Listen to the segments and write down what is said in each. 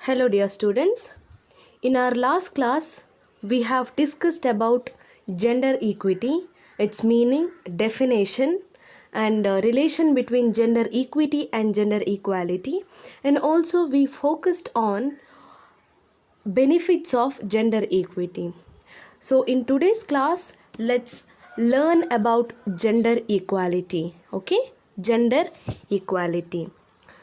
Hello dear students. In our last class, we have discussed about gender equity, its meaning, definition, and relation between gender equity and gender equality. And also we focused on benefits of gender equity. So in today's class, let's learn about gender equality. Okay? Gender equality.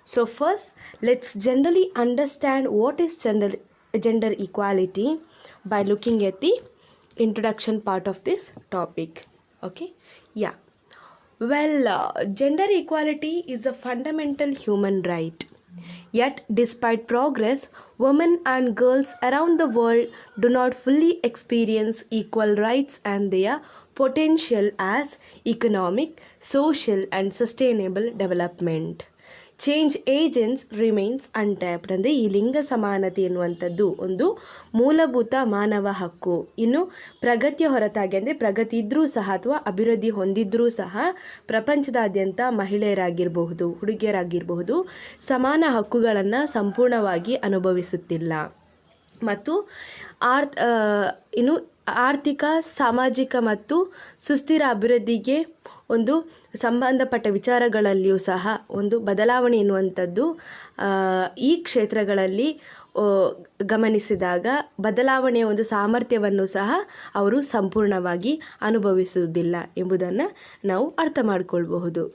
So first, let's generally understand what is gender equality by looking at the introduction part of this topic. Okay? Yeah. Well, gender equality is a fundamental human right. Yet, despite progress, women and girls around the world do not fully experience equal rights and their potential as economic, social, and sustainable development. Change agents remains untapped ಅಂದರೆ ಈ ಲಿಂಗ ಸಮಾನತೆ ಎನ್ನುವಂಥದ್ದು ಒಂದು ಮೂಲಭೂತ ಮಾನವ ಹಕ್ಕು. ಇನ್ನು ಪ್ರಗತಿಯ ಹೊರತಾಗಿ ಅಂದರೆ ಪ್ರಗತಿ ಇದ್ದರೂ ಸಹ ಅಥವಾ ಅಭಿವೃದ್ಧಿ ಹೊಂದಿದ್ರೂ ಸಹ ಪ್ರಪಂಚದಾದ್ಯಂತ ಮಹಿಳೆಯರಾಗಿರಬಹುದು, ಹುಡುಗಿಯರಾಗಿರಬಹುದು ಸಮಾನ ಹಕ್ಕುಗಳನ್ನು ಸಂಪೂರ್ಣವಾಗಿ ಅನುಭವಿಸುತ್ತಿಲ್ಲ. ಮತ್ತು ಇನ್ನು ಆರ್ಥಿಕ, ಸಾಮಾಜಿಕ ಮತ್ತು ಸುಸ್ಥಿರ ಅಭಿವೃದ್ಧಿಗೆ ಒಂದು ಸಂಬಂಧಪಟ್ಟ ವಿಚಾರಗಳಲ್ಲಿಯೂ ಸಹ ಒಂದು ಬದಲಾವಣೆ ಎನ್ನುವಂಥದ್ದು ಈ ಕ್ಷೇತ್ರಗಳಲ್ಲಿ ಗಮನಿಸಿದಾಗ ಬದಲಾವಣೆಯ ಒಂದು ಸಾಮರ್ಥ್ಯವನ್ನು ಸಹ ಅವರು ಸಂಪೂರ್ಣವಾಗಿ ಅನುಭವಿಸುವುದಿಲ್ಲ ಎಂಬುದನ್ನು ನಾವು ಅರ್ಥ ಮಾಡಿಕೊಳ್ಬಹುದು.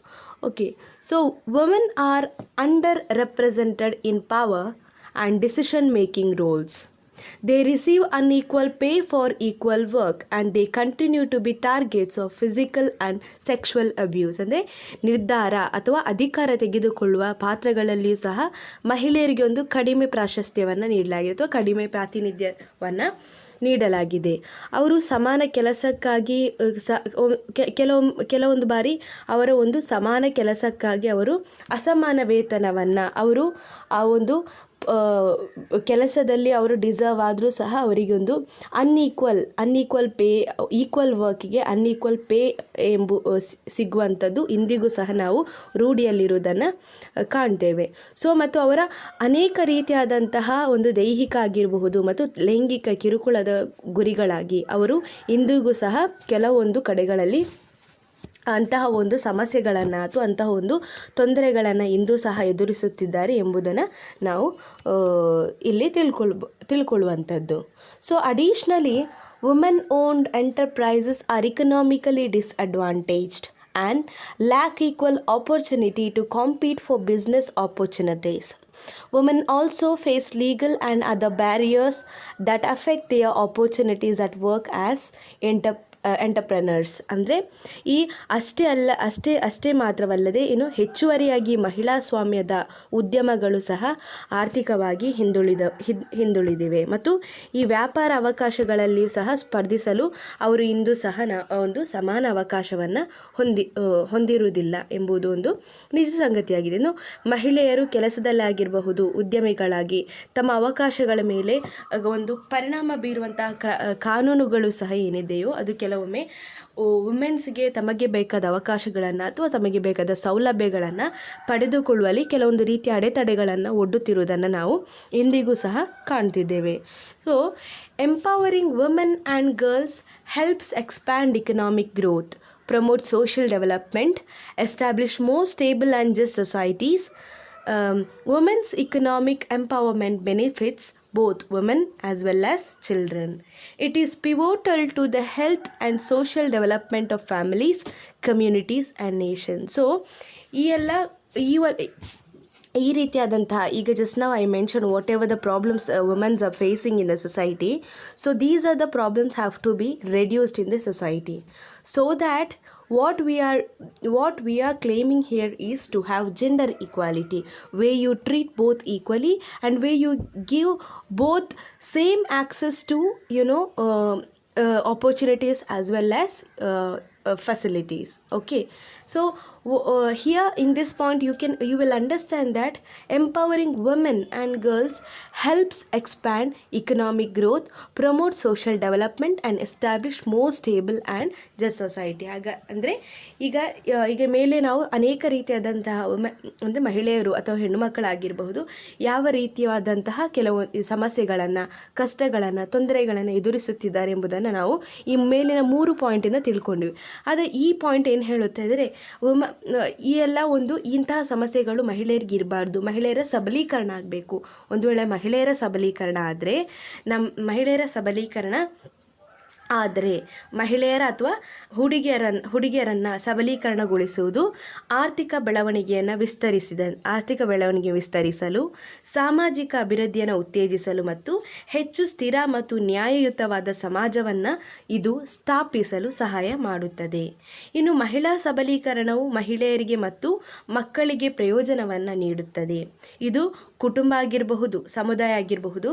Okay, so women are under represented in power and decision making roles. They receive unequal pay for equal work and they continue to be targets of physical and sexual abuse. ಅಂದರೆ ನಿರ್ಧಾರ ಅಥವಾ ಅಧಿಕಾರ ತೆಗೆದುಕೊಳ್ಳುವ ಪಾತ್ರಗಳಲ್ಲಿಯೂ ಸಹ ಮಹಿಳೆಯರಿಗೆ ಒಂದು ಕಡಿಮೆ ಪ್ರಾಶಸ್ತ್ಯವನ್ನು ನೀಡಲಾಗಿದೆ ಅಥವಾ ಕಡಿಮೆ ಪ್ರಾತಿನಿಧ್ಯವನ್ನು ನೀಡಲಾಗಿದೆ. ಅವರು ಸಮಾನ ಕೆಲಸಕ್ಕಾಗಿ ಕೆಲವೊಂದು ಬಾರಿ ಅವರ ಒಂದು ಸಮಾನ ಕೆಲಸಕ್ಕಾಗಿ ಅವರು ಅಸಮಾನ ವೇತನವನ್ನು ಅವರು ಆ ಒಂದು ಕೆಲಸದಲ್ಲಿ ಅವರು ಡಿಸರ್ವ್ ಆದರೂ ಸಹ ಅವರಿಗೆ ಒಂದು ಅನ್ಈಕ್ವಲ್ ಪೇ, ಈಕ್ವಲ್ ವರ್ಕಿಗೆ ಅನ್ಈಕ್ವಲ್ ಪೇ ಸಿಗುವಂಥದ್ದು ಇಂದಿಗೂ ಸಹ ನಾವು ರೂಢಿಯಲ್ಲಿರುವುದನ್ನು ಕಾಣ್ತೇವೆ. ಸೊ ಮತ್ತು ಅವರ ಅನೇಕ ರೀತಿಯಾದಂತಹ ಒಂದು ದೈಹಿಕ ಆಗಿರಬಹುದು ಮತ್ತು ಲೈಂಗಿಕ ಕಿರುಕುಳದ ಗುರಿಗಳಾಗಿ ಅವರು ಇಂದಿಗೂ ಸಹ ಕೆಲವೊಂದು ಕಡೆಗಳಲ್ಲಿ ಅಂತಹ ಒಂದು ಸಮಸ್ಯೆಗಳನ್ನು ಅಥವಾ ಅಂತಹ ಒಂದು ತೊಂದರೆಗಳನ್ನು ಇಂದು ಸಹ ಎದುರಿಸುತ್ತಿದ್ದಾರೆ ಎಂಬುದನ್ನು ನಾವು ಇಲ್ಲಿ ತಿಳ್ಕೊಳ್ಳುವಂಥದ್ದು. So additionally women owned enterprises are economically disadvantaged and lack equal opportunity to compete for business opportunities. Women also face legal and other barriers that affect their opportunities at work as entrepreneurs. ಅಂದರೆ ಈ ಅಷ್ಟೇ ಮಾತ್ರವಲ್ಲದೆ ಇನ್ನು ಹೆಚ್ಚುವರಿಯಾಗಿ ಮಹಿಳಾ ಸ್ವಾಮ್ಯದ ಉದ್ಯಮಗಳು ಸಹ ಆರ್ಥಿಕವಾಗಿ ಹಿಂದುಳಿದಿವೆ ಮತ್ತು ಈ ವ್ಯಾಪಾರ ಅವಕಾಶಗಳಲ್ಲಿಯೂ ಸಹ ಸ್ಪರ್ಧಿಸಲು ಅವರು ಇಂದು ಸಹ ಒಂದು ಸಮಾನ ಅವಕಾಶವನ್ನು ಹೊಂದಿರುವುದಿಲ್ಲ ಎಂಬುದು ಒಂದು ನಿಜ ಸಂಗತಿಯಾಗಿದೆ. ಇನ್ನು ಮಹಿಳೆಯರು ಕೆಲಸದಲ್ಲಾಗಿರಬಹುದು, ಉದ್ಯಮಿಗಳಾಗಿ ತಮ್ಮ ಅವಕಾಶಗಳ ಮೇಲೆ ಒಂದು ಪರಿಣಾಮ ಬೀರುವಂತಹ ಕಾನೂನುಗಳು ಸಹ ಏನಿದೆಯೋ ಅದು ಕೆಲವೊಮ್ಮೆ ವುಮೆನ್ಸ್ಗೆ ತಮಗೆ ಬೇಕಾದ ಅವಕಾಶಗಳನ್ನು ಅಥವಾ ತಮಗೆ ಬೇಕಾದ ಸೌಲಭ್ಯಗಳನ್ನು ಪಡೆದುಕೊಳ್ಳುವಲ್ಲಿ ಕೆಲವೊಂದು ರೀತಿಯ ಅಡೆತಡೆಗಳನ್ನು ಒಡ್ಡುತ್ತಿರುವುದನ್ನು ನಾವು ಇಂದಿಗೂ ಸಹ ಕಾಣ್ತಿದ್ದೇವೆ. So empowering women and girls helps expand economic growth, promote social development, establish more stable and just societies. Women's economic empowerment benefits both women as well as children. It is pivotal to the health and social development of families, communities and nations. So ಈ ರೀತಿಯಾದಂತಹ ಈಗ just ನಾವು I mention whatever the problems womens are facing in the society. So these are the problems have to be reduced in the society so that what we are claiming here is to have gender equality, where you treat both equally and where you give both same access to opportunities as well as facilities. Okay, so here in this point you will understand that empowering women and girls helps expand economic growth, promote social development and establish more stable and just society. ಅಂದರೆ ಈಗ ಮೇಲೆ ನಾವು ಅನೇಕ ರೀತಿಯಾದಂತಹ ಅಂದರೆ ಮಹಿಳೆಯರು ಅಥವಾ ಹೆಣ್ಣುಮಕ್ಕಳಾಗಿರಬಹುದು ಯಾವ ರೀತಿಯಾದಂತಹ ಕೆಲವು ಸಮಸ್ಯೆಗಳನ್ನು, ಕಷ್ಟಗಳನ್ನು, ತೊಂದರೆಗಳನ್ನು ಎದುರಿಸುತ್ತಿದ್ದಾರೆ ಎಂಬುದನ್ನು ನಾವು ಈ ಮೇಲಿನ 3 ಪಾಯಿಂಟಿಂದ ತಿಳ್ಕೊಂಡ್ವಿ. ಆದರೆ ಈ ಪಾಯಿಂಟ್ ಏನು ಹೇಳುತ್ತಾ ಇದ್ದರೆ, ಈ ಎಲ್ಲ ಇಂತಹ ಸಮಸ್ಯೆಗಳು ಮಹಿಳೆಯರಿಗೆ ಇರಬಾರ್ದು, ಮಹಿಳೆಯರ ಸಬಲೀಕರಣ ಆಗಬೇಕು. ಒಂದು ವೇಳೆ ಮಹಿಳೆಯರ ಸಬಲೀಕರಣ ಆದರೆ ಮಹಿಳೆಯರ ಸಬಲೀಕರಣ ಆದರೆ ಮಹಿಳೆಯರ ಅಥವಾ ಹುಡುಗಿಯರನ್ನು ಸಬಲೀಕರಣಗೊಳಿಸುವುದು ಆರ್ಥಿಕ ಬೆಳವಣಿಗೆ ವಿಸ್ತರಿಸಲು, ಸಾಮಾಜಿಕ ಅಭಿವೃದ್ಧಿಯನ್ನು ಉತ್ತೇಜಿಸಲು ಮತ್ತು ಹೆಚ್ಚು ಸ್ಥಿರ ಮತ್ತು ನ್ಯಾಯಯುತವಾದ ಸಮಾಜವನ್ನು ಇದು ಸ್ಥಾಪಿಸಲು ಸಹಾಯ ಮಾಡುತ್ತದೆ. ಇನ್ನು ಮಹಿಳಾ ಸಬಲೀಕರಣವು ಮಹಿಳೆಯರಿಗೆ ಮತ್ತು ಮಕ್ಕಳಿಗೆ ಪ್ರಯೋಜನವನ್ನು ನೀಡುತ್ತದೆ. ಇದು ಕುಟುಂಬ ಆಗಿರಬಹುದು, ಸಮುದಾಯ ಆಗಿರಬಹುದು,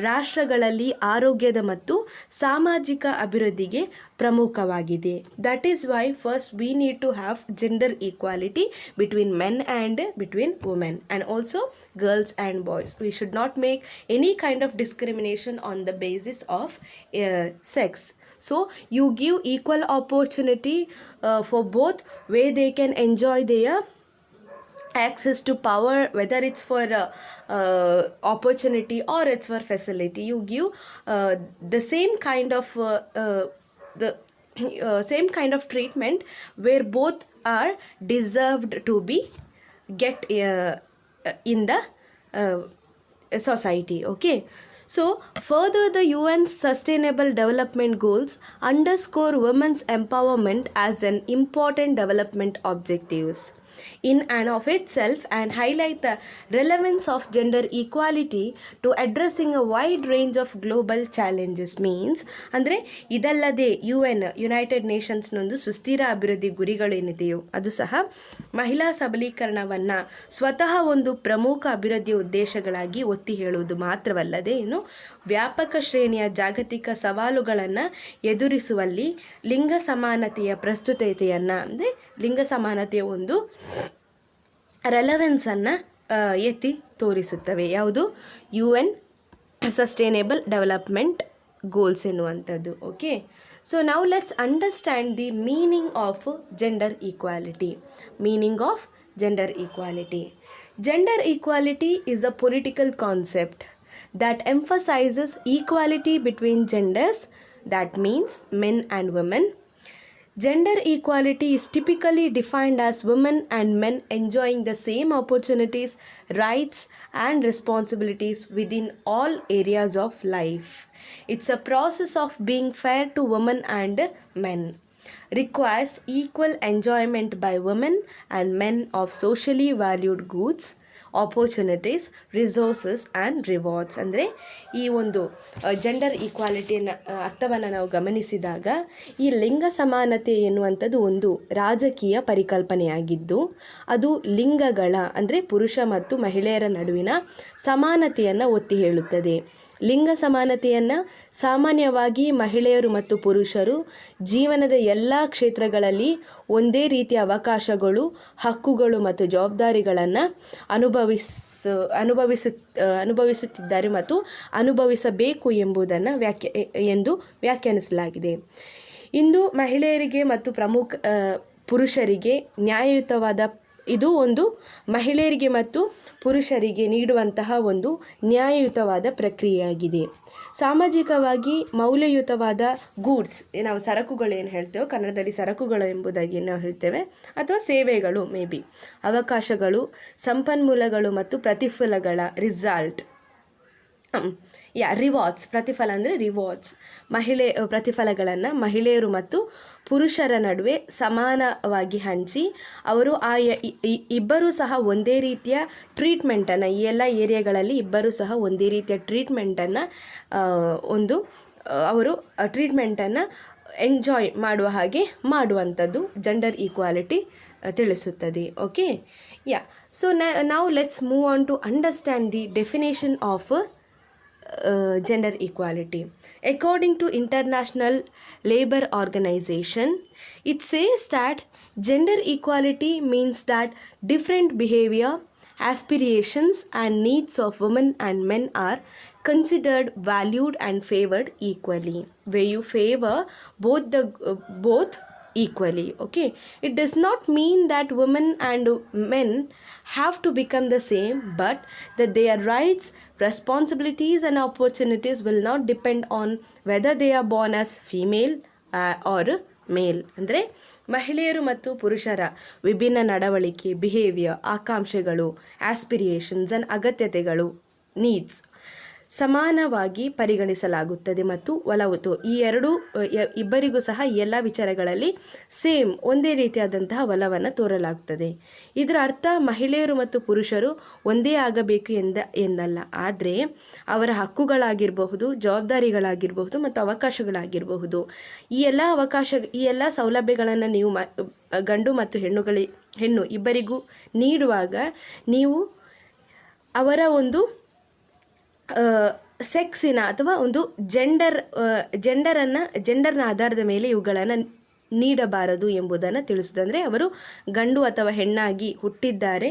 ರಾಷ್ಟ್ರಗಳಲ್ಲಿ ಆರೋಗ್ಯದ ಮತ್ತು ಸಾಮಾಜಿಕ ಅಭಿವೃದ್ಧಿಗೆ ಪ್ರಮುಖವಾಗಿದೆ. That is why first we need to have gender equality between men and between women and also girls and boys. We should not make any kind of discrimination on the basis of sex. So you give equal opportunity for both, where they can enjoy their access to power, whether it's for opportunity or it's for facility. You give the same kind of same kind of treatment where both are deserved to be get in the society. Okay, so further the UN's sustainable development goals underscore women's empowerment as an important development objectives in and of itself and highlight the relevance of gender equality to addressing a wide range of global challenges. Means ಅಂದರೆ ಇದಲ್ಲದೆ United ನೇಷನ್ಸ್ನೊಂದು ಸುಸ್ಥಿರ ಅಭಿವೃದ್ಧಿ ಗುರಿಗಳೇನಿದೆಯೋ ಅದು ಸಹ ಮಹಿಳಾ ಸಬಲೀಕರಣವನ್ನು ಸ್ವತಃ ಒಂದು ಪ್ರಮುಖ ಅಭಿವೃದ್ಧಿ ಉದ್ದೇಶಗಳಾಗಿ ಒತ್ತಿ ಹೇಳುವುದು ಮಾತ್ರವಲ್ಲದೆ ಇನ್ನು ವ್ಯಾಪಕ ಶ್ರೇಣಿಯ ಜಾಗತಿಕ ಸವಾಲುಗಳನ್ನು ಎದುರಿಸುವಲ್ಲಿ ಲಿಂಗ ಸಮಾನತೆಯ ಪ್ರಸ್ತುತತೆಯನ್ನು ಅಂದರೆ ಲಿಂಗ ಸಮಾನತೆಯ ಒಂದು ರೆಲೆವೆನ್ಸನ್ನು ಎತ್ತಿ ತೋರಿಸುತ್ತವೆ. ಯಾವುದು? UN ಸಸ್ಟೈನೇಬಲ್ ಡೆವಲಪ್ಮೆಂಟ್ ಗೋಲ್ಸ್ ಎನ್ನುವಂಥದ್ದು. ಓಕೆ, ಸೊ ನಾವು let's understand the meaning of gender equality. Meaning of gender equality. Gender equality is a political concept that emphasizes equality between genders, that means men and women. Gender equality is typically defined as women and men enjoying the same opportunities, rights, and responsibilities within all areas of life. It's a process of being fair to women and men. Requires equal enjoyment by women and men of socially valued goods, opportunities, resources and rewards. ಅಂದರೆ ಈ ಒಂದು gender ಈಕ್ವಾಲಿಟಿಯ ಅರ್ಥವನ್ನು ನಾವು ಗಮನಿಸಿದಾಗ ಈ ಲಿಂಗ ಸಮಾನತೆ ಎನ್ನುವಂಥದ್ದು ಒಂದು ರಾಜಕೀಯ ಪರಿಕಲ್ಪನೆಯಾಗಿದ್ದು ಅದು ಲಿಂಗಗಳ ಅಂದರೆ ಪುರುಷ ಮತ್ತು ಮಹಿಳೆಯರ ನಡುವಿನ ಸಮಾನತೆಯನ್ನು ಒತ್ತಿ ಹೇಳುತ್ತದೆ. ಲಿಂಗ ಸಮಾನತೆಯನ್ನು ಸಾಮಾನ್ಯವಾಗಿ ಮಹಿಳೆಯರು ಮತ್ತು ಪುರುಷರು ಜೀವನದ ಎಲ್ಲ ಕ್ಷೇತ್ರಗಳಲ್ಲಿ ಒಂದೇ ರೀತಿಯ ಅವಕಾಶಗಳು, ಹಕ್ಕುಗಳು ಮತ್ತು ಜವಾಬ್ದಾರಿಗಳನ್ನು ಅನುಭವಿಸುತ್ತಿದ್ದಾರೆ ಮತ್ತು ಅನುಭವಿಸಬೇಕು ಎಂಬುದನ್ನು ಎಂದು ವ್ಯಾಖ್ಯಾನಿಸಲಾಗಿದೆ. ಇಂದು ಮಹಿಳೆಯರಿಗೆ ಮತ್ತು ಪುರುಷರಿಗೆ ನ್ಯಾಯಯುತವಾದ ಇದು ಒಂದು ಮಹಿಳೆಯರಿಗೆ ಮತ್ತು ಪುರುಷರಿಗೆ ನೀಡುವಂತಹ ಒಂದು ನ್ಯಾಯಯುತವಾದ ಪ್ರಕ್ರಿಯೆಯಾಗಿದೆ. ಸಾಮಾಜಿಕವಾಗಿ ಮೌಲ್ಯಯುತವಾದ ಗೂಡ್ಸ್, ನಾವು ಸರಕುಗಳೇನು ಹೇಳ್ತೇವೆ ಕನ್ನಡದಲ್ಲಿ ಸರಕುಗಳು ಎಂಬುದಾಗಿ ನಾವು ಹೇಳ್ತೇವೆ, ಅಥವಾ ಸೇವೆಗಳು, ಅವಕಾಶಗಳು, ಸಂಪನ್ಮೂಲಗಳು ಮತ್ತು ಪ್ರತಿಫಲಗಳ ರಿಸಲ್ಟ್, ರಿವಾರ್ಡ್ಸ್, ಪ್ರತಿಫಲ ಅಂದರೆ ರಿವಾರ್ಡ್ಸ್, ಪ್ರತಿಫಲಗಳನ್ನು ಮಹಿಳೆಯರು ಮತ್ತು ಪುರುಷರ ನಡುವೆ ಸಮಾನವಾಗಿ ಹಂಚಿ ಅವರು ಇಬ್ಬರೂ ಸಹ ಒಂದೇ ರೀತಿಯ ಟ್ರೀಟ್ಮೆಂಟನ್ನು, ಈ ಎಲ್ಲ ಏರಿಯಾಗಳಲ್ಲಿ ಇಬ್ಬರೂ ಸಹ ಒಂದೇ ರೀತಿಯ ಟ್ರೀಟ್ಮೆಂಟನ್ನು ಅವರು ಟ್ರೀಟ್ಮೆಂಟನ್ನು ಎಂಜಾಯ್ ಮಾಡುವ ಹಾಗೆ ಮಾಡುವಂಥದ್ದು ಜೆಂಡರ್ ಈಕ್ವಾಲಿಟಿ ತಿಳಿಸುತ್ತದೆ. Okay, so now let's move on to understand the definition of gender equality. According to International Labour Organization, it says that gender equality means that different behavior, aspirations and needs of women and men are considered, valued and favored equally, where you favor both equally. Okay, it does not mean that women and men have to become the same, but that their rights, responsibilities and opportunities will not depend on whether they are born as female or ಮೇಲ್. ಅಂದರೆ ಮಹಿಳೆಯರು ಮತ್ತು ಪುರುಷರ ವಿಭಿನ್ನ ನಡವಳಿಕೆ, behaviour, ಆಕಾಂಕ್ಷೆಗಳು, aspirations and ಅಗತ್ಯತೆಗಳು, needs ಸಮಾನವಾಗಿ ಪರಿಗಣಿಸಲಾಗುತ್ತದೆ ಮತ್ತು ಒಲವುತು ಈ ಎರಡೂ ಇಬ್ಬರಿಗೂ ಸಹ ಎಲ್ಲ ವಿಚಾರಗಳಲ್ಲಿ ಸೇಮ್ ಒಂದೇ ರೀತಿಯಾದಂತಹ ಒಲವನ್ನು ತೋರಲಾಗುತ್ತದೆ. ಇದರ ಅರ್ಥ ಮಹಿಳೆಯರು ಮತ್ತು ಪುರುಷರು ಒಂದೇ ಆಗಬೇಕು ಎಂದಲ್ಲ, ಆದರೆ ಅವರ ಹಕ್ಕುಗಳಾಗಿರಬಹುದು, ಜವಾಬ್ದಾರಿಗಳಾಗಿರಬಹುದು ಮತ್ತು ಅವಕಾಶಗಳಾಗಿರಬಹುದು, ಈ ಎಲ್ಲ ಸೌಲಭ್ಯಗಳನ್ನು ನೀವು ಗಂಡು ಮತ್ತು ಹೆಣ್ಣು ಇಬ್ಬರಿಗೂ ನೀಡುವಾಗ ನೀವು ಅವರ ಒಂದು ಸೆಕ್ಸಿನ ಅಥವಾ ಒಂದು ಜೆಂಡರ್ನ ಆಧಾರದ ಮೇಲೆ ಇವುಗಳನ್ನು ನೀಡಬಾರದು ಎಂಬುದನ್ನು ತಿಳಿಸುತ್ತದೆ. ಅಂದರೆ ಅವರು ಗಂಡು ಅಥವಾ ಹೆಣ್ಣಾಗಿ ಹುಟ್ಟಿದ್ದಾರೆ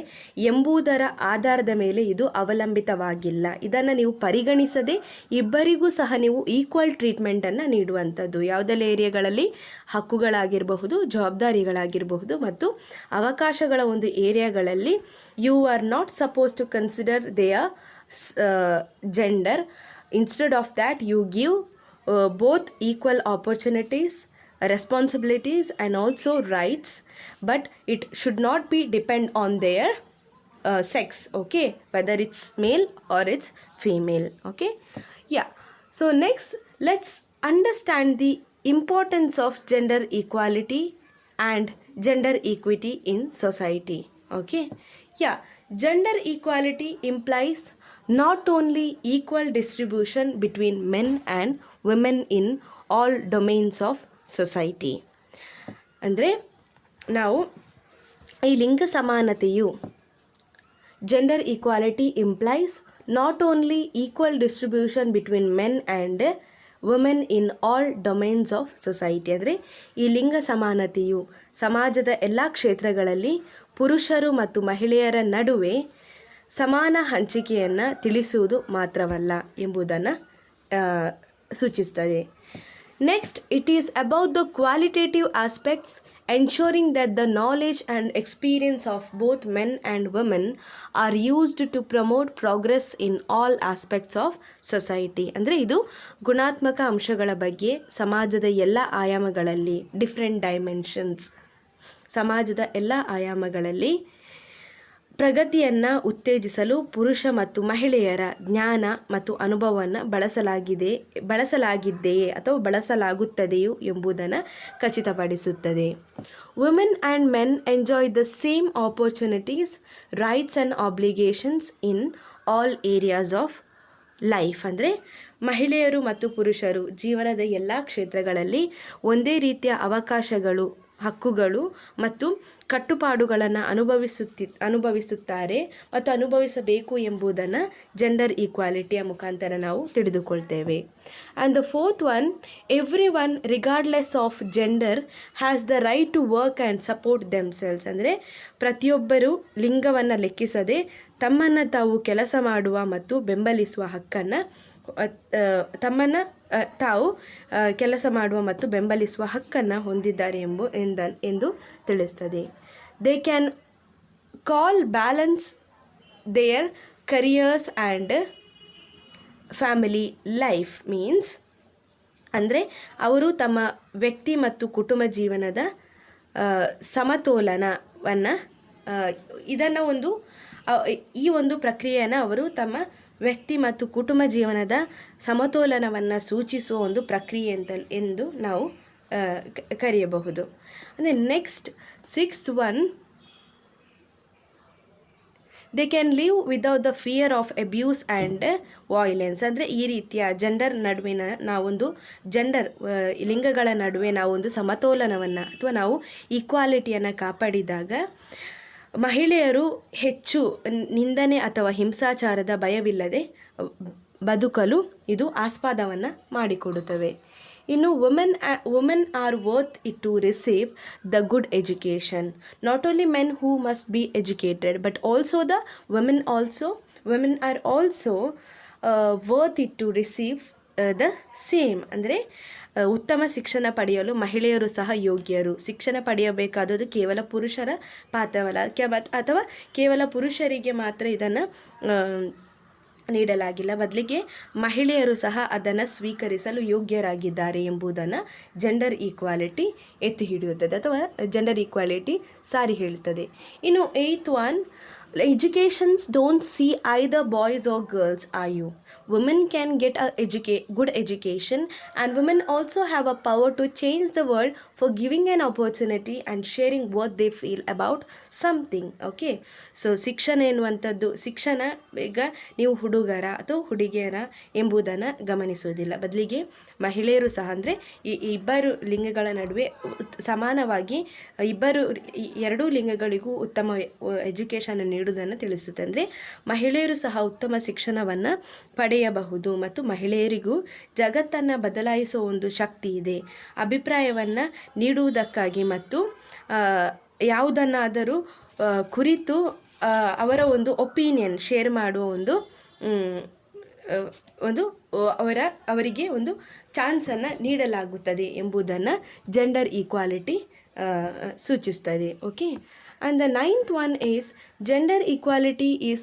ಎಂಬುದರ ಆಧಾರದ ಮೇಲೆ ಇದು ಅವಲಂಬಿತವಾಗಿಲ್ಲ. ಇದನ್ನು ನೀವು ಪರಿಗಣಿಸದೆ ಇಬ್ಬರಿಗೂ ಸಹ ನೀವು ಈಕ್ವಲ್ ಟ್ರೀಟ್ಮೆಂಟನ್ನು ನೀಡುವಂಥದ್ದು. ಯಾವುದೆಲ್ಲ ಏರಿಯಾಗಳಲ್ಲಿ ಹಕ್ಕುಗಳಾಗಿರಬಹುದು, ಜವಾಬ್ದಾರಿಗಳಾಗಿರಬಹುದು ಮತ್ತು ಅವಕಾಶಗಳ ಒಂದು ಏರಿಯಾಗಳಲ್ಲಿ you are not suppose to consider their gender. Instead of that, you give both equal opportunities, responsibilities and also rights, but it should not be depend on their sex. Okay, whether it's male or it's female. Okay, yeah. So next, let's understand the importance of gender equality and gender equity in society. Okay, yeah. Gender equality implies not only equal distribution between men and women in all domains of society. ಅಂದರೆ ನಾವು ಈ ಲಿಂಗ ಸಮಾನತೆಯು gender equality implies not only equal distribution between men and women in all domains of society. ಅಂದರೆ ಈ ಲಿಂಗ ಸಮಾನತೆಯು ಸಮಾಜದ ಎಲ್ಲ ಕ್ಷೇತ್ರಗಳಲ್ಲಿ ಪುರುಷರು ಮತ್ತು ಮಹಿಳೆಯರ ನಡುವೆ ಸಮಾನ ಹಂಚಿಕೆಯನ್ನು ತಿಳಿಸುವುದು ಮಾತ್ರವಲ್ಲ ಎಂಬುದನ್ನು ಸೂಚಿಸ್ತದೆ. Next, it is about the qualitative aspects ensuring that the knowledge and experience of both men and women are used to promote progress in all aspects of society. ಅಂದರೆ ಇದು ಗುಣಾತ್ಮಕ ಅಂಶಗಳ ಬಗ್ಗೆ ಸಮಾಜದ ಎಲ್ಲ ಆಯಾಮಗಳಲ್ಲಿ, ಡಿಫ್ರೆಂಟ್ ಡೈಮೆನ್ಷನ್ಸ್, ಸಮಾಜದ ಎಲ್ಲ ಆಯಾಮಗಳಲ್ಲಿ ಪ್ರಗತಿಯನ್ನು ಉತ್ತೇಜಿಸಲು ಪುರುಷ ಮತ್ತು ಮಹಿಳೆಯರ ಜ್ಞಾನ ಮತ್ತು ಅನುಭವವನ್ನು ಬಳಸಲಾಗಿದೆಯೇ ಅಥವಾ ಬಳಸಲಾಗುತ್ತದೆಯೋ ಎಂಬುದನ್ನು ಖಚಿತಪಡಿಸುತ್ತದೆ. Women and men enjoy the same opportunities, rights and obligations in all areas of life. ಅಂದರೆ ಮಹಿಳೆಯರು ಮತ್ತು ಪುರುಷರು ಜೀವನದ ಎಲ್ಲ ಕ್ಷೇತ್ರಗಳಲ್ಲಿ ಒಂದೇ ರೀತಿಯ ಅವಕಾಶಗಳು, ಹಕ್ಕುಗಳು ಮತ್ತು ಕಟ್ಟುಪಾಡುಗಳನ್ನು ಅನುಭವಿಸುತ್ತಾರೆ ಮತ್ತು ಅನುಭವಿಸಬೇಕು ಎಂಬುದನ್ನು ಜೆಂಡರ್ ಈಕ್ವಾಲಿಟಿಯ ಮುಖಾಂತರ ನಾವು ತಿಳಿದುಕೊಳ್ತೇವೆ. And the fourth one, every one regardless of gender has the right to work and support themselves. ಅಂದರೆ ಪ್ರತಿಯೊಬ್ಬರೂ ಲಿಂಗವನ್ನು ಲೆಕ್ಕಿಸದೆ ತಮ್ಮನ್ನು ತಾವು ಕೆಲಸ ಮಾಡುವ ಮತ್ತು ಬೆಂಬಲಿಸುವ ಹಕ್ಕನ್ನು ತಮ್ಮನ್ನು ತಾವು ಕೆಲಸ ಮಾಡುವ ಮತ್ತು ಬೆಂಬಲಿಸುವ ಹಕ್ಕನ್ನು ಹೊಂದಿದ್ದಾರೆ ಎಂದು ತಿಳಿಸ್ತದೆ. They can call balance there careers and family life. Means ಅಂದರೆ ಅವರು ತಮ್ಮ ವ್ಯಕ್ತಿ ಮತ್ತು ಕುಟುಂಬ ಜೀವನದ ಸಮತೋಲನವನ್ನು ಈ ಒಂದು ಪ್ರಕ್ರಿಯೆಯನ್ನು ಅವರು ತಮ್ಮ ವ್ಯಕ್ತಿ ಮತ್ತು ಕುಟುಂಬ ಜೀವನದ ಸಮತೋಲನವನ್ನು ಸೂಚಿಸುವ ಒಂದು ಪ್ರಕ್ರಿಯೆ ಎಂದು ನಾವು ಕರೆಯಬಹುದು. ಅಂದರೆ next 6th one, they can live without the fear of abuse and violence. ಅಂದರೆ ಈ ರೀತಿಯ ಜೆಂಡರ್ ನಡುವಿನ ಲಿಂಗಗಳ ನಡುವೆ ನಾವೊಂದು ಸಮತೋಲನವನ್ನು ಅಥವಾ ನಾವು ಈಕ್ವಾಲಿಟಿಯನ್ನು ಕಾಪಾಡಿದಾಗ ಮಹಿಳೆಯರು ಹೆಚ್ಚು ನಿಂದನೆ ಅಥವಾ ಹಿಂಸಾಚಾರದ ಭಯವಿಲ್ಲದೆ ಬದುಕಲು ಇದು ಆಸ್ಪದವನ್ನು ಮಾಡಿಕೊಡುತ್ತವೆ. ಇನ್ನು women are worth it to receive the good education. Not only men who must be educated but also the women are also worth it to receive the same. ಅಂದರೆ ಉತ್ತಮ ಶಿಕ್ಷಣ ಪಡೆಯಲು ಮಹಿಳೆಯರು ಸಹ ಯೋಗ್ಯರು. ಶಿಕ್ಷಣ ಪಡೆಯಬೇಕಾದದ್ದು ಕೇವಲ ಪುರುಷರ ಪಾತ್ರವಲ್ಲ, ಅಥವಾ ಕೇವಲ ಪುರುಷರಿಗೆ ಮಾತ್ರ ಇದನ್ನು ನೀಡಲಾಗಿಲ್ಲ, ಬದಲಿಗೆ ಮಹಿಳೆಯರು ಸಹ ಅದನ್ನು ಸ್ವೀಕರಿಸಲು ಯೋಗ್ಯರಾಗಿದ್ದಾರೆ ಎಂಬುದನ್ನು ಜೆಂಡರ್ ಈಕ್ವಾಲಿಟಿ ಎತ್ತಿ ಹಿಡಿಯುತ್ತದೆ ಅಥವಾ ಜೆಂಡರ್ ಈಕ್ವಾಲಿಟಿ ಸಾರಿ ಹೇಳುತ್ತದೆ. ಇನ್ನು 8th one, educations don't see either boys or girls are you. Women can get good education, and women also have a power to change the world for giving an opportunity and sharing what they feel about something. Okay, so ಶಿಕ್ಷಣ ಎನ್ನುವಂಥದ್ದು, ಶಿಕ್ಷಣ ಈಗ ನೀವು ಹುಡುಗರ ಅಥವಾ ಹುಡುಗಿಯರ ಎಂಬುದನ್ನು ಗಮನಿಸುವುದಿಲ್ಲ, ಬದಲಿಗೆ ಮಹಿಳೆಯರು ಸಹ ಅಂದರೆ ಈ ಇಬ್ಬರು ಲಿಂಗಗಳ ನಡುವೆ ಸಮಾನವಾಗಿ ಎರಡೂ ಲಿಂಗಗಳಿಗೂ ಉತ್ತಮ ಎಜುಕೇಷನ್ ನೀಡುವುದನ್ನು ತಿಳಿಸುತ್ತೆ. ಅಂದರೆ ಮಹಿಳೆಯರು ಸಹ ಉತ್ತಮ ಶಿಕ್ಷಣವನ್ನು ಪಡೆಯಬಹುದು ಮತ್ತು ಮಹಿಳೆಯರಿಗೂ ಜಗತ್ತನ್ನು ಬದಲಾಯಿಸುವ ಒಂದು ಶಕ್ತಿ ಇದೆ. ಅಭಿಪ್ರಾಯವನ್ನು ನೀಡುವುದಕ್ಕಾಗಿ ಮತ್ತು ಯಾವುದನ್ನಾದರೂ ಕುರಿತು ಅವರ ಒಂದು ಒಪಿನಿಯನ್ ಶೇರ್ ಮಾಡುವ ಅವರಿಗೆ ಒಂದು ಚಾನ್ಸನ್ನು ನೀಡಲಾಗುತ್ತದೆ ಎಂಬುದನ್ನು ಜೆಂಡರ್ ಈಕ್ವಾಲಿಟಿ ಸೂಚಿಸ್ತದೆ. Okay, and the 9th one is gender equality is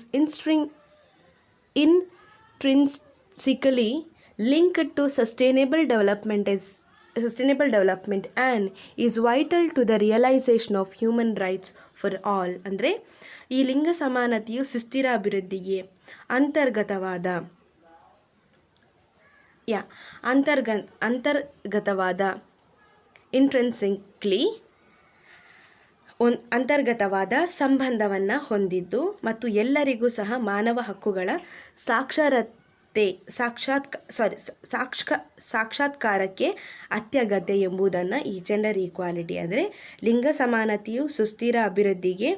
intrinsically linked to sustainable development and is vital to the realization of human rights for all. ಅಂದರೆ ಈ ಲಿಂಗ ಸಮಾನತೆಯು ಸುಸ್ಥಿರ ಅಭಿವೃದ್ಧಿಗೆ ಅಂತರ್ಗತವಾದ ಸಂಬಂಧವನ್ನು ಹೊಂದಿದ್ದು ಮತ್ತು ಎಲ್ಲರಿಗೂ ಸಹ ಮಾನವ ಹಕ್ಕುಗಳ ಸಾಕ್ಷಾತ್ಕಾರಕ್ಕೆ ಅತ್ಯಗತ್ಯ ಎಂಬುದನ್ನು ಈ ಜೆಂಡರ್ ಈಕ್ವಾಲಿಟಿ ಅಂದರೆ ಲಿಂಗ ಸಮಾನತೆಯು ಸುಸ್ಥಿರ ಅಭಿವೃದ್ಧಿಗೆ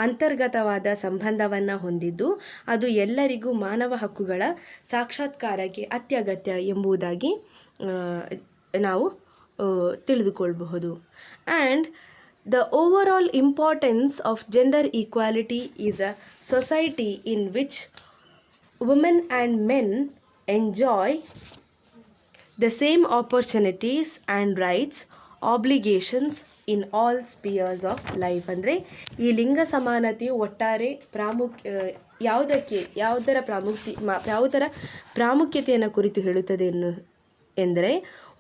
ಅಂತರ್ಗತವಾದ ಸಂಬಂಧವನ್ನು ಹೊಂದಿದ್ದು ಅದು ಎಲ್ಲರಿಗೂ ಮಾನವ ಹಕ್ಕುಗಳ ಸಾಕ್ಷಾತ್ಕಾರಕ್ಕೆ ಅತ್ಯಗತ್ಯ ಎಂಬುದಾಗಿ ನಾವು ತಿಳಿದುಕೊಳ್ಳಬಹುದು. And the overall importance of gender equality is a society in which women and men enjoy the same opportunities and rights, obligations in all spheres of life. ಅಂದರೆ ಈ ಲಿಂಗ ಸಮಾನತೆಯು ಒಟ್ಟಾರೆ ಯಾವುದರ ಪ್ರಾಮುಖ್ಯತೆಯನ್ನು ಕುರಿತು ಹೇಳುತ್ತದೆ ಎಂದರೆ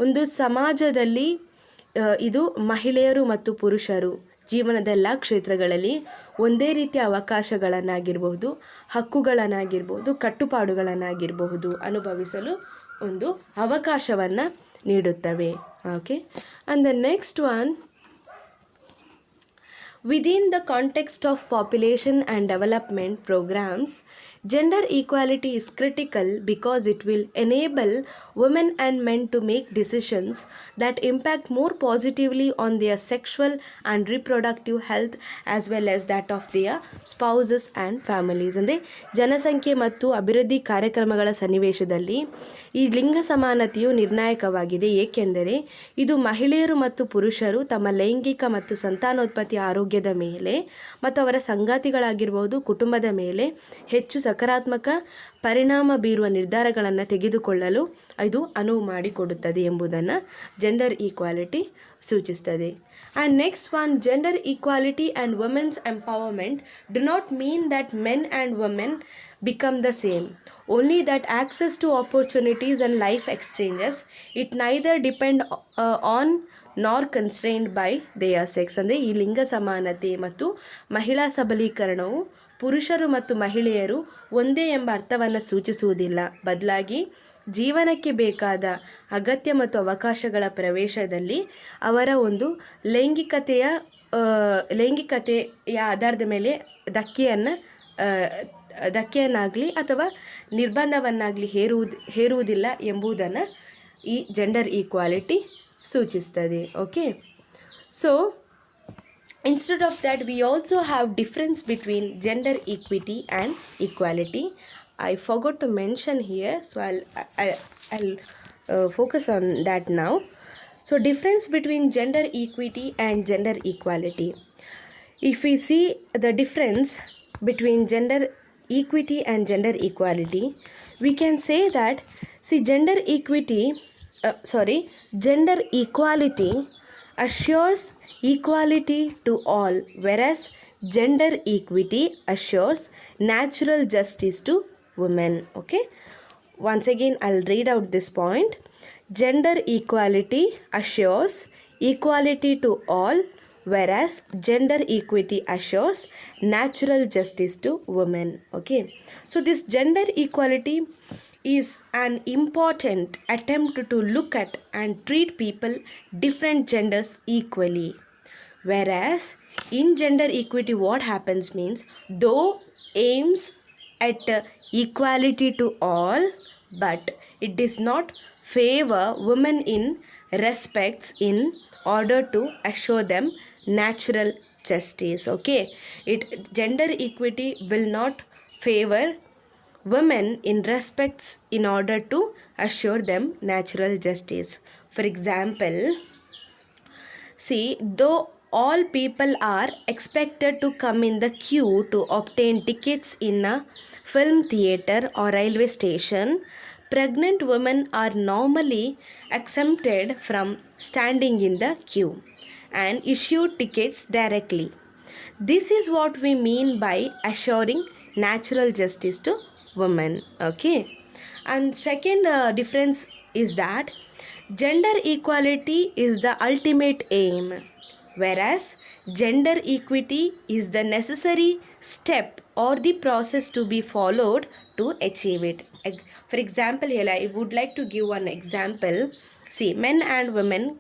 ಒಂದು ಸಮಾಜದಲ್ಲಿ ಇದು ಮಹಿಳೆಯರು ಮತ್ತು ಪುರುಷರು ಜೀವನದ ಎಲ್ಲ ಕ್ಷೇತ್ರಗಳಲ್ಲಿ ಒಂದೇ ರೀತಿಯ ಅವಕಾಶಗಳನ್ನಾಗಿರಬಹುದು, ಹಕ್ಕುಗಳನ್ನಾಗಿರ್ಬೋದು, ಕಟ್ಟುಪಾಡುಗಳನ್ನಾಗಿರಬಹುದು ಅನುಭವಿಸಲು ಒಂದು ಅವಕಾಶವನ್ನು ನೀಡುತ್ತವೆ. Okay, and the next one, within the context of population and development programs, gender equality is critical because it will enable women and men to make decisions that impact more positively on their sexual and reproductive health as well as that of their spouses and families. ಅಂದರೆ ಜನಸಂಖ್ಯೆ ಮತ್ತು ಅಭಿವೃದ್ಧಿ ಕಾರ್ಯಕ್ರಮಗಳ ಸನ್ನಿವೇಶದಲ್ಲಿ ಈ ಲಿಂಗ ಸಮಾನತೆಯು ನಿರ್ಣಾಯಕವಾಗಿದೆ, ಏಕೆಂದರೆ ಇದು ಮಹಿಳೆಯರು ಮತ್ತು ಪುರುಷರು ತಮ್ಮ ಲೈಂಗಿಕ ಮತ್ತು ಸಂತಾನೋತ್ಪತ್ತಿ ಆರೋಗ್ಯದ ಮೇಲೆ ಮತ್ತು ಅವರ ಸಂಗಾತಿಗಳಾಗಿರ್ಬೋದು ಕುಟುಂಬದ ಮೇಲೆ ಹೆಚ್ಚು ಸಕಾರಾತ್ಮಕ ಪರಿಣಾಮ ಬೀರುವ ನಿರ್ಧಾರಗಳನ್ನು ತೆಗೆದುಕೊಳ್ಳಲು ಇದು ಅನುವು ಮಾಡಿಕೊಡುತ್ತದೆ ಎಂಬುದನ್ನು ಜೆಂಡರ್ ಈಕ್ವಾಲಿಟಿ ಸೂಚಿಸುತ್ತದೆ. And next one, gender equality and women's empowerment do not mean that men and women become the same, only that access to opportunities and life exchanges it neither depend on nor constrained by their sex. ಅಂದರೆ ಈ ಲಿಂಗ ಸಮಾನತೆ ಮತ್ತು ಮಹಿಳಾ ಸಬಲೀಕರಣವು ಪುರುಷರು ಮತ್ತು ಮಹಿಳೆಯರು ಒಂದೇ ಎಂಬ ಅರ್ಥವನ್ನು ಸೂಚಿಸುವುದಿಲ್ಲ, ಬದಲಾಗಿ ಜೀವನಕ್ಕೆ ಬೇಕಾದ ಅಗತ್ಯ ಮತ್ತು ಅವಕಾಶಗಳ ಪ್ರವೇಶದಲ್ಲಿ ಅವರ ಒಂದು ಲೈಂಗಿಕತೆಯ ಆಧಾರದ ಮೇಲೆ ಧಕ್ಕೆಯನ್ನಾಗಲಿ ಅಥವಾ ನಿರ್ಬಂಧವನ್ನಾಗಲಿ ಹೇರುವುದಿಲ್ಲ ಎಂಬುದನ್ನು ಈ ಜೆಂಡರ್ ಈಕ್ವಾಲಿಟಿ ಸೂಚಿಸ್ತದೆ. Okay, so instead of that we also have difference between gender equity and equality. I forgot to mention here, so I'll focus on that now. So difference between gender equity and gender equality. If we see the difference between gender equity and gender equality, we can say that, see, gender equality assures equality to all, whereas gender equity assures natural justice to women. Okay, once again, I'll read out this point. Gender equality assures equality to all, whereas gender equity assures natural justice to women. Okay, so this gender equality is an important attempt to look at and treat people different genders equally. Whereas in gender equity, what happens means, though aims at equality to all, but it does not favor women in respects in order to assure them natural justice. Okay, it gender equity will not favor women in respects in order to assure them natural justice. For example, see, though all people are expected to come in the queue to obtain tickets in a film theatre or railway station, pregnant women are normally exempted from standing in the queue and issued tickets directly. This is what we mean by assuring natural justice to women. Okay, and second difference is that gender equality is the ultimate aim, whereas gender equity is the necessary step or the process to be followed to achieve it. For example, here I would like to give one example. See, men and women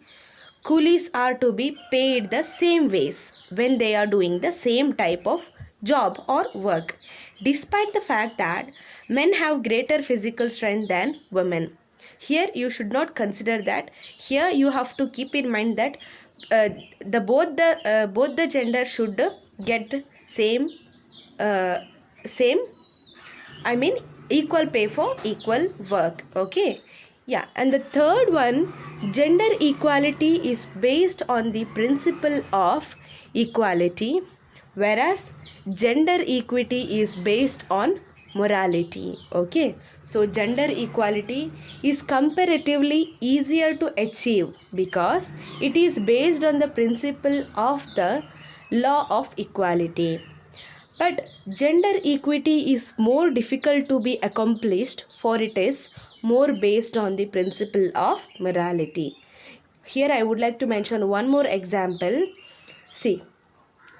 coolies are to be paid the same ways when they are doing the same type of job or work, despite the fact that men have greater physical strength than women. Here you should not consider that. Here you have to keep in mind that both the gender should get same uh, same I mean equal pay for equal work. Okay. Yeah, and the third one, gender equality is based on the principle of equality, whereas gender equity is based on morality. Okay, so gender equality is comparatively easier to achieve because it is based on the principle of the law of equality. But gender equity is more difficult to be accomplished, for it is more based on the principle of morality. Here I would like to mention one more example. See,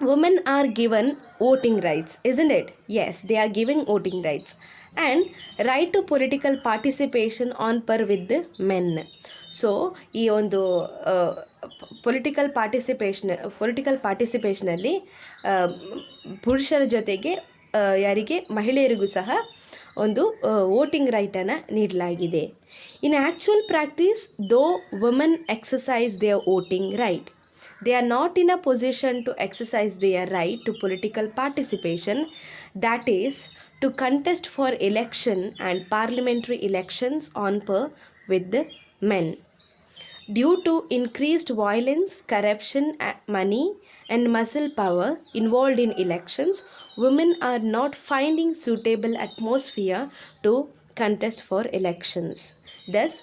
women are given voting rights, isn't it? Yes, they are given voting rights and right to political participation on par with the men. So ಈ ಒಂದು political ಪಾರ್ಟಿಸಿಪೇಷನಲ್ಲಿ ಪುರುಷರ ಜೊತೆಗೆ ಯಾರಿಗೆ ಮಹಿಳೆಯರಿಗೂ ಸಹ ಒಂದು voting ರೈಟನ್ನು ನೀಡಲಾಗಿದೆ. In actual practice, though women exercise their voting right, they are not in a position to exercise their right to political participation, that is, to contest for election and parliamentary elections on par with the men. Due to increased violence, corruption, money, and muscle power involved in elections, women are not finding suitable atmosphere to contest for elections. Thus,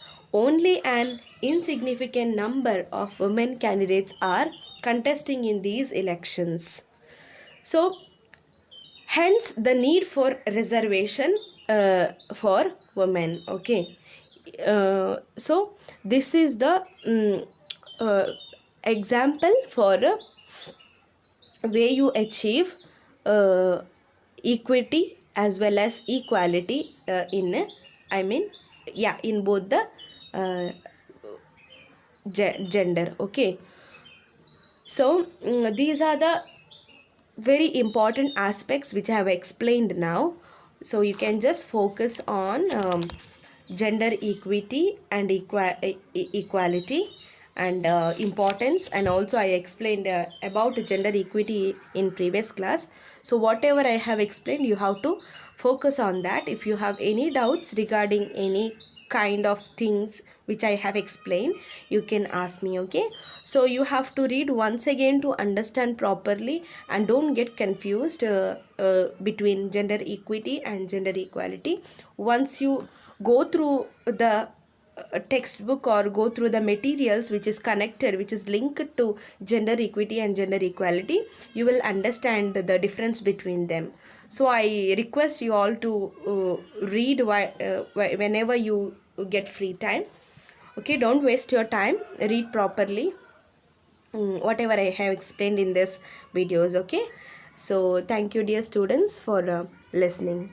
only an insignificant number of women candidates are contesting in these elections. So, hence the need for reservation for women. Okay. So, this is the example for way you achieve equity as well as equality in both the gender. Okay, so these are the very important aspects which I have explained now. So you can just focus on gender equity and equality and importance, and also I explained about gender equity in previous class. So whatever I have explained, you have to focus on that. If you have any doubts regarding any kind of things which I have explained, you can ask me. Okay, so you have to read once again to understand properly, and don't get confused between gender equity and gender equality. Once you go through the textbook or go through the materials which is connected, which is linked to gender equity and gender equality, you will understand the difference between them. So I request you all to read whenever you get free time. Okay, don't waste your time, read properly whatever I have explained in this videos. Okay, so thank you dear students for listening.